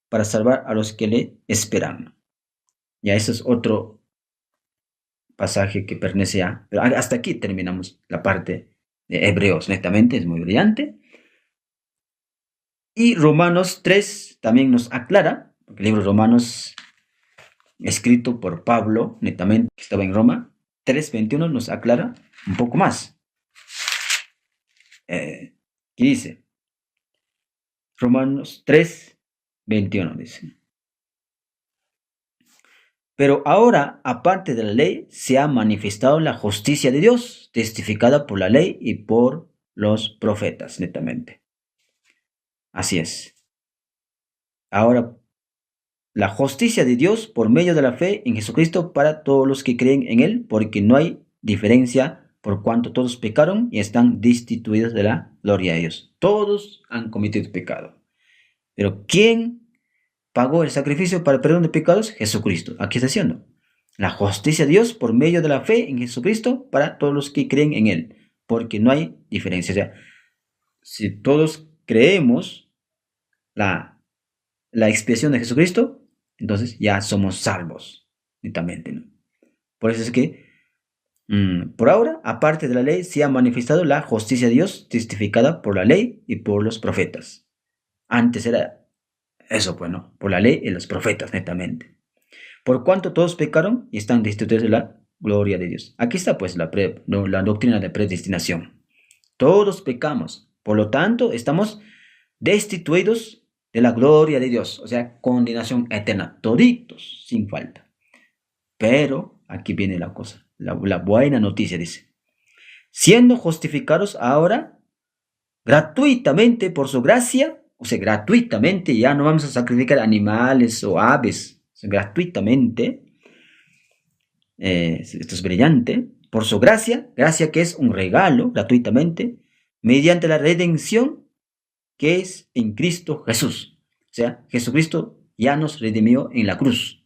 para salvar a los que le esperan. Ya eso es otro pasaje que pertenece a... Pero hasta aquí terminamos la parte de Hebreos, netamente, es muy brillante. Y Romanos 3 también nos aclara, porque el libro de Romanos, escrito por Pablo, netamente, que estaba en Roma, 3:21 nos aclara un poco más. ¿Qué dice? Romanos 3:21 dice. Pero ahora, aparte de la ley, se ha manifestado la justicia de Dios, testificada por la ley y por los profetas, netamente. Así es. Ahora, la justicia de Dios por medio de la fe en Jesucristo para todos los que creen en Él, porque no hay diferencia por cuanto todos pecaron y están destituidos de la gloria de Dios. Todos han cometido pecado. Pero ¿quién pagó el sacrificio para el perdón de pecados? Jesucristo. Aquí está diciendo. La justicia de Dios por medio de la fe en Jesucristo para todos los que creen en Él, porque no hay diferencia. O sea, si todos creemos la expiación de Jesucristo, entonces ya somos salvos, netamente, ¿no? Por eso es que, por ahora, aparte de la ley, se ha manifestado la justicia de Dios, testificada por la ley y por los profetas. Antes era eso, pues, ¿no? Por la ley y los profetas, netamente. Por cuanto todos pecaron y están destituidos de la gloria de Dios. Aquí está, pues, la doctrina de predestinación. Todos pecamos, por lo tanto, estamos destituidos de la gloria de Dios, o sea, condenación eterna, toditos, sin falta. Pero aquí viene la cosa, la buena noticia dice, siendo justificados ahora gratuitamente por su gracia, o sea, gratuitamente, ya no vamos a sacrificar animales o aves, o sea, gratuitamente, esto es brillante, por su gracia, gracia que es un regalo gratuitamente, mediante la redención que es en Cristo Jesús. O sea, Jesucristo ya nos redimió en la cruz.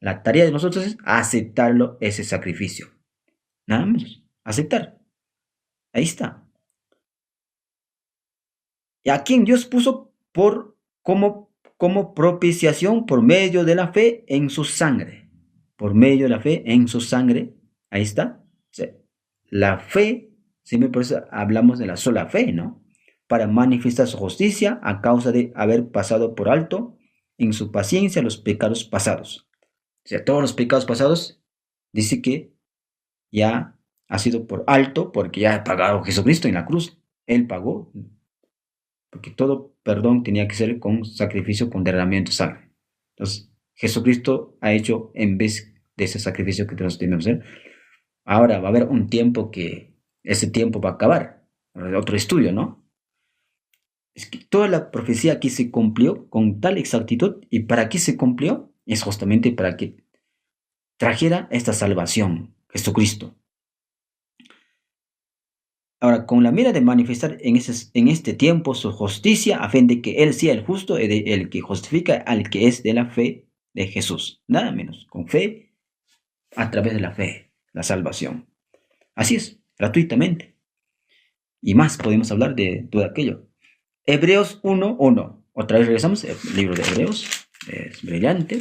La tarea de nosotros es aceptarlo, ese sacrificio. Nada menos, aceptar. Ahí está. Y a quien Dios puso como propiciación por medio de la fe en su sangre. Por medio de la fe en su sangre. Ahí está. O sea, la fe, siempre por eso hablamos de la sola fe, ¿no? Para manifestar su justicia a causa de haber pasado por alto en su paciencia los pecados pasados. O sea, todos los pecados pasados, dice que ya ha sido por alto porque ya ha pagado Jesucristo en la cruz. Él pagó, porque todo perdón tenía que ser con sacrificio, con derramamiento de sangre. Entonces, Jesucristo ha hecho en vez de ese sacrificio que nosotros tenemos que hacer. Ahora va a haber un tiempo que ese tiempo va a acabar. Otro estudio, ¿no? Es que toda la profecía aquí se cumplió con tal exactitud. ¿Y para qué se cumplió? Es justamente para que trajera esta salvación, Jesucristo. Ahora, con la mira de manifestar en este tiempo su justicia, a fin de que Él sea el justo, el que justifica al que es de la fe de Jesús. Nada menos, con fe, a través de la fe, la salvación. Así es, gratuitamente. Y más podemos hablar de todo aquello. Hebreos 1:1. Otra vez regresamos al libro de Hebreos. Es brillante.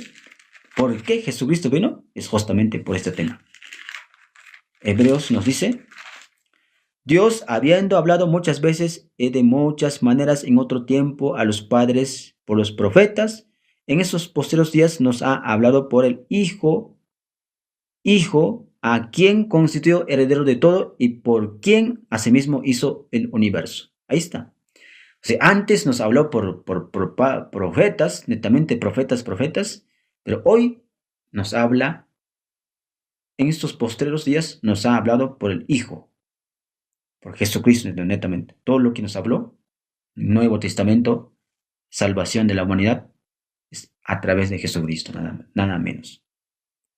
¿Por qué Jesucristo vino? Es justamente por este tema. Hebreos nos dice: Dios, habiendo hablado muchas veces y de muchas maneras en otro tiempo a los padres por los profetas, en esos posteriores días nos ha hablado por el Hijo, a quien constituyó heredero de todo y por quien asimismo hizo el universo. Ahí está. O sea, antes nos habló por profetas, netamente profetas, pero hoy nos habla, en estos postreros días, nos ha hablado por el Hijo, por Jesucristo, netamente. Todo lo que nos habló, Nuevo Testamento, salvación de la humanidad, es a través de Jesucristo, nada menos.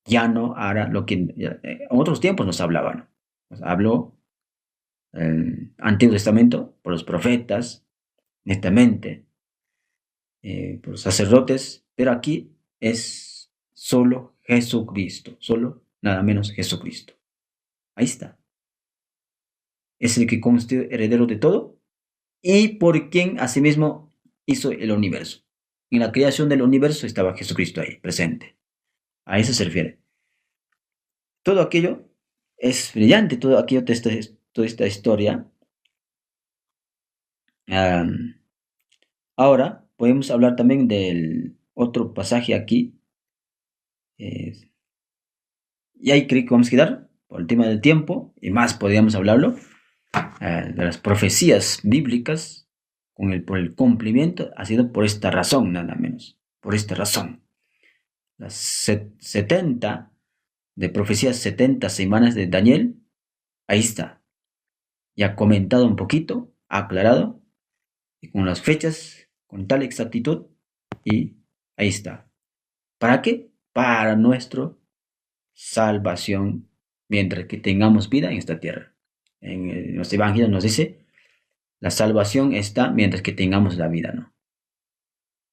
Ya no hará lo que en otros tiempos nos hablaban. Nos habló el Antiguo Testamento por los profetas, netamente, por los sacerdotes, pero aquí es solo Jesucristo, solo nada menos Jesucristo. Ahí está. Es el que constituye heredero de todo y por quien asimismo hizo el universo. En la creación del universo estaba Jesucristo ahí, presente. A eso se refiere. Todo aquello es brillante, todo aquello, toda esta historia. Ahora podemos hablar también del otro pasaje aquí. Y ahí creo que vamos a quedar por el tema del tiempo, y más podríamos hablarlo, de las profecías bíblicas, por el cumplimiento, ha sido por esta razón, nada menos, por esta razón. Las 70 de profecías, 70 semanas de Daniel, ahí está. Ya comentado un poquito, aclarado, y con las fechas, con tal exactitud, y ahí está. ¿Para qué? Para nuestra salvación, mientras que tengamos vida en esta tierra. En los evangelios nos dice, la salvación está mientras que tengamos la vida, ¿no?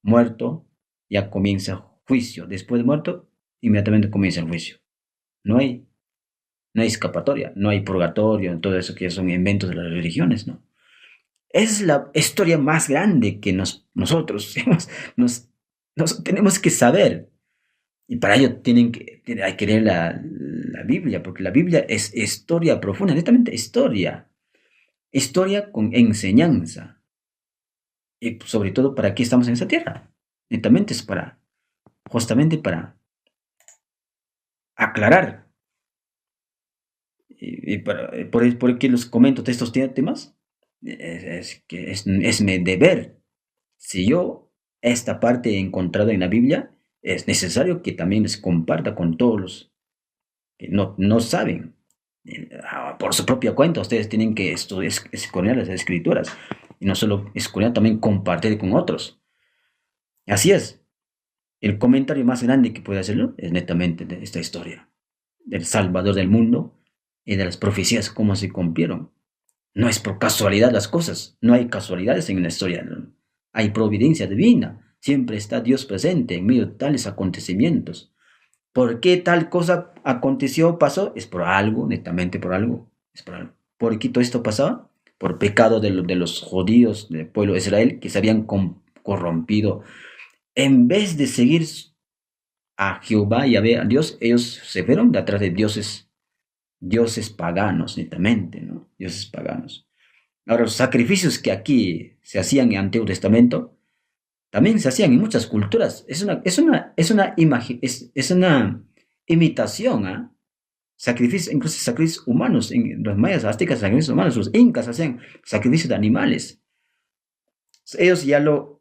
Muerto, ya comienza juicio. Después de muerto, inmediatamente comienza el juicio. No hay escapatoria, no hay purgatorio, todo eso que son inventos de las religiones, ¿no? Es la historia más grande que nosotros nos tenemos que saber. Y para ello hay que leer la Biblia, porque la Biblia es historia profunda, netamente historia. Historia con enseñanza. Y sobre todo, ¿para qué estamos en esa tierra? Netamente es justamente para aclarar. Y por qué los comento de estos temas, que es mi deber. Si yo esta parte he encontrado en la Biblia, es necesario que también les comparta con todos los que no saben. Por su propia cuenta, ustedes tienen que escudriñar las escrituras. Y no solo escudriñar, también compartir con otros. Así es. El comentario más grande que puede hacerlo es netamente de esta historia del Salvador del mundo, y de las profecías cómo se cumplieron. No es por casualidad las cosas, no hay casualidades en la historia, ¿no? Hay providencia divina, siempre está Dios presente en medio de tales acontecimientos. ¿Por qué tal cosa aconteció, pasó? Es por algo, netamente por algo, es por algo. ¿Por qué todo esto pasaba? Por pecado de los judíos del pueblo de Israel que se habían corrompido. En vez de seguir a Jehová y a ver a Dios, ellos se fueron detrás de dioses paganos, netamente, ¿no? Dioses paganos. Ahora, los sacrificios que aquí se hacían en el Antiguo Testamento, también se hacían en muchas culturas. Es una imitación, ¿ah? Sacrificios, incluso sacrificios humanos. En los mayas aztecas, sacrificios humanos. Los incas hacían sacrificios de animales. Ellos ya lo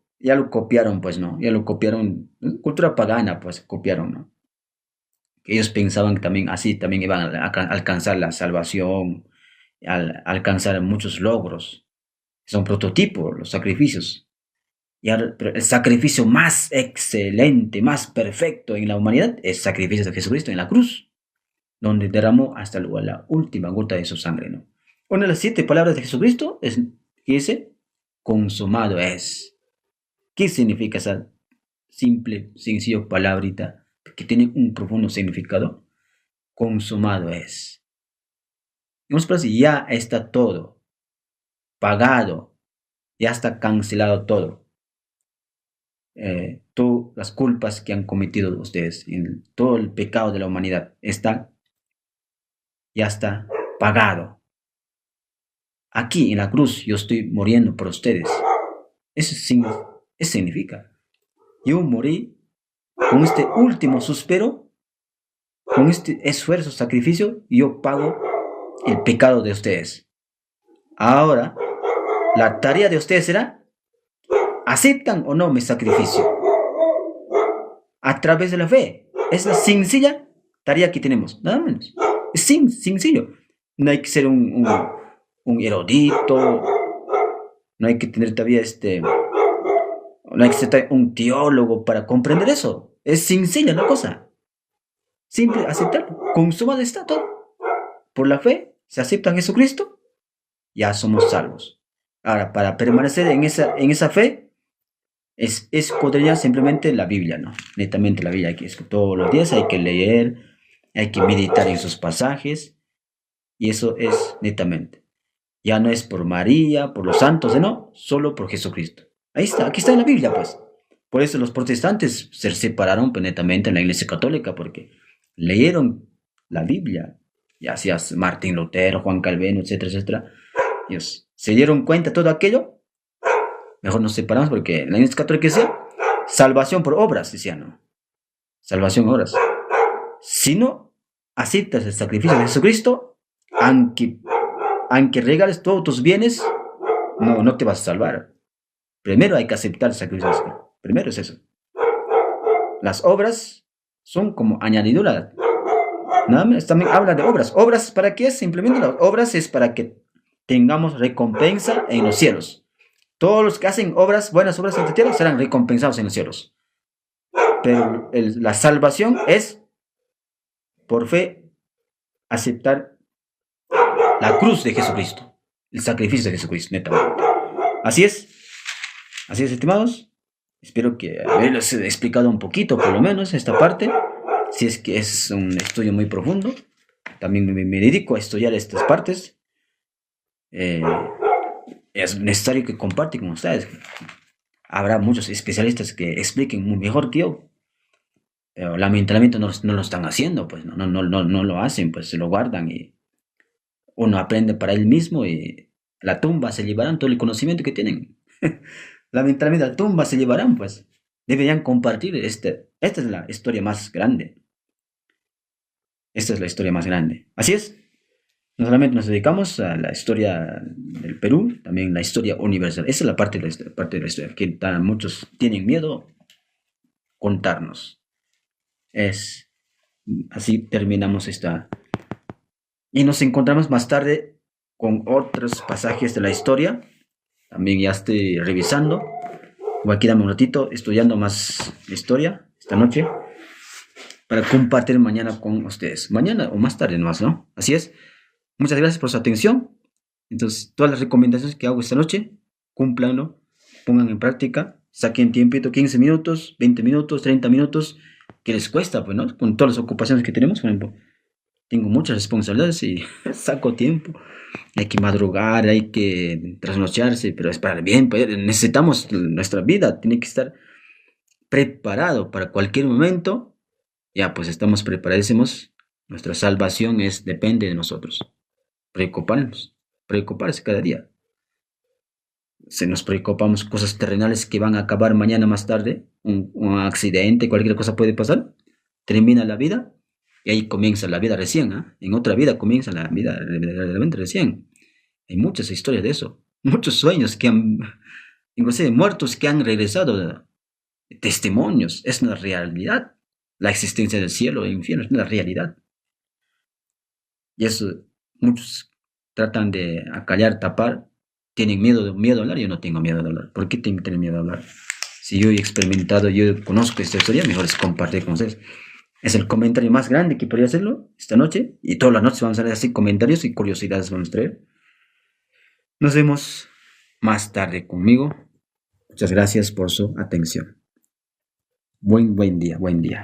copiaron, pues, ¿no? Ya lo copiaron. Cultura pagana, pues, copiaron, ¿no? Que ellos pensaban que también así también iban a alcanzar la salvación, alcanzar muchos logros. Son prototipos, los sacrificios. Pero el sacrificio más excelente, más perfecto en la humanidad es el sacrificio de Jesucristo en la cruz, donde derramó hasta la última gota de su sangre, ¿no? Una de las 7 palabras de Jesucristo es que dice, consumado es. ¿Qué significa esa simple, sencilla palabrita que tiene un profundo significado? Consumado es. Hemos pensado, ya está todo pagado, ya está cancelado todo. Todas las culpas que han cometido ustedes, en todo el pecado de la humanidad, ya está pagado. Aquí en la cruz yo estoy muriendo por ustedes. Eso significa. Yo morí con este último suspiro, con este esfuerzo, sacrificio, yo pago el pecado de ustedes. Ahora, la tarea de ustedes será, ¿aceptan o no mi sacrificio? A través de la fe. Es la sencilla tarea que tenemos, nada menos. Es sencillo. No hay que ser un erudito, no hay que tener todavía no hay que ser un teólogo para comprender eso. Es sencilla la cosa. Simple aceptarlo. Consumado está todo. Por la fe, se acepta en Jesucristo, ya somos salvos. Ahora, para permanecer en esa fe, es escudriñar simplemente la Biblia, ¿no? Netamente la Biblia. Todos los días hay que leer, hay que meditar en sus pasajes, y eso es netamente. Ya no es por María, por los santos, no, solo por Jesucristo. Ahí está, aquí está en la Biblia, pues. Por eso los protestantes se separaron netamente en la Iglesia Católica, porque leyeron la Biblia, ya sea Martín Lutero, Juan Calvino, etcétera, etcétera. Ellos se dieron cuenta de todo aquello. Mejor nos separamos porque en la Iglesia Católica decía salvación por obras, decía, ¿no? Salvación por obras. Si no aceptas el sacrificio de Jesucristo, aunque regales todos tus bienes, no te vas a salvar. Primero hay que aceptar el sacrificio de Jesucristo. Primero es eso. Las obras son como añadidura. Nada más también habla de obras. ¿Obras para qué es? Simplemente las obras es para que tengamos recompensa en los cielos. Todos los que hacen buenas obras en la tierra serán recompensados en los cielos. Pero la salvación es por fe aceptar la cruz de Jesucristo, el sacrificio de Jesucristo, netamente. Así es, estimados. Espero que haberles explicado un poquito, por lo menos, esta parte. Si es que es un estudio muy profundo, también me dedico a estudiar estas partes. Es necesario que compartan con ustedes. Habrá muchos especialistas que expliquen mejor que yo, pero lamentablemente no lo están haciendo, pues no lo hacen, pues se lo guardan y uno aprende para él mismo y a la tumba se llevarán todo el conocimiento que tienen. Lamentablemente a la tumba se llevarán, pues deberían compartir. Esta es la historia más grande. Esta es la historia más grande. Así es. No solamente nos dedicamos a la historia del Perú, también la historia universal. Esa es la parte de la historia que muchos tienen miedo contarnos. Así terminamos esta. Y nos encontramos más tarde con otros pasajes de la historia. También ya estoy revisando. Voy a quedarme un ratito estudiando más historia esta noche para compartir mañana con ustedes. Mañana o más tarde nomás, ¿no? Así es. Muchas gracias por su atención. Entonces, todas las recomendaciones que hago esta noche, cúmplanlo, pongan en práctica, saquen tiempito, 15 minutos, 20 minutos, 30 minutos, que les cuesta, pues, ¿no? Con todas las ocupaciones que tenemos, por ejemplo, tengo muchas responsabilidades y saco tiempo. Hay que madrugar, hay que trasnocharse, pero es para el bien, pues, necesitamos nuestra vida, tiene que estar preparado para cualquier momento. Ya, pues estamos preparadísimos. Nuestra salvación depende de nosotros. Preocuparnos, preocuparse cada día. Si nos preocupamos cosas terrenales que van a acabar mañana más tarde, un accidente, cualquier cosa puede pasar, termina la vida y ahí comienza la vida recién. ¿Ah? En otra vida comienza la vida realmente recién. Hay muchas historias de eso, muchos sueños que han, inclusive muertos que han regresado, testimonios, es una realidad. La existencia del cielo e infierno es una realidad. Y eso muchos tratan de acallar, tapar, tienen miedo de hablar, yo no tengo miedo de hablar. ¿Por qué tengo que tener miedo de hablar? Si yo he experimentado, yo conozco esta historia, mejor es compartir con ustedes. Es el comentario más grande que podría hacerlo esta noche. Y todas las noches vamos a hacer así comentarios y curiosidades vamos a traer. Nos vemos más tarde conmigo. Muchas gracias por su atención. Buen día, buen día.